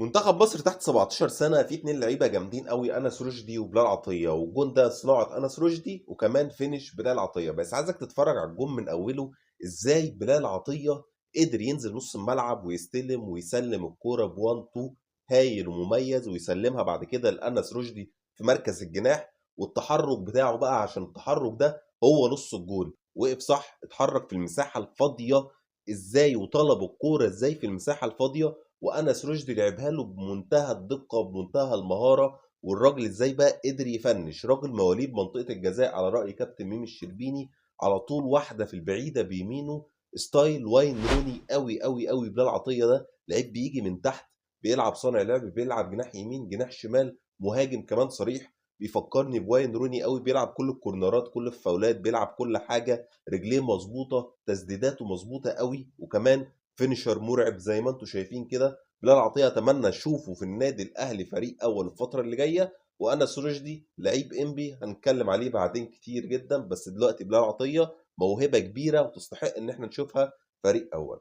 منتخب مصر تحت 17 سنة فيه اتنين لعيبة جامدين قوي، أنس رشدي وبلال عطية، والجون ده صناعة أنس رشدي وكمان فينش بلال عطية. بس عايزك تتفرج على الجون من أوله، إزاي بلال عطية قدر ينزل نص الملعب ويستلم ويسلم الكورة بوان تو هايل ومميز، ويسلمها بعد كده لأنس رشدي في مركز الجناح. والتحرك بتاعه بقى، عشان التحرك ده هو نص الجول، وقف صح، اتحرك في المساحة الفاضية إزاي، وطلب الكورة إزاي في المساحة الفاضية، وأنس رشدي لعبها له بمنتهى الدقة وبمنتهى المهارة. والراجل ازاي بقى قدر يفنش، راجل مواليد منطقة الجزاء على رأي كابتن ميمي الشربيني، على طول واحدة في البعيدة بيمينه، ستايل واين روني قوي قوي قوي. بلال عطية ده لعيب بيجي من تحت، بيلعب صانع لعب، بيلعب جناح يمين جناح شمال مهاجم كمان صريح. بيفكرني بواين روني قوي، بيلعب كل الكورنرات كل الفاولات، بيلعب كل حاجة، رجليه مظبوطة، تسديداته مظبوطة قوي، وكمان فينيشر مرعب زي ما انتم شايفين كده. بلال عطية أتمنى أشوفه في النادي الأهلي فريق أول الفترة اللي جاية. وأنس رشدي لعيب إنبي هنتكلم عليه بعدين كتير جدا، بس دلوقتي بلال عطية موهبة كبيرة وتستحق إن احنا نشوفها فريق أول.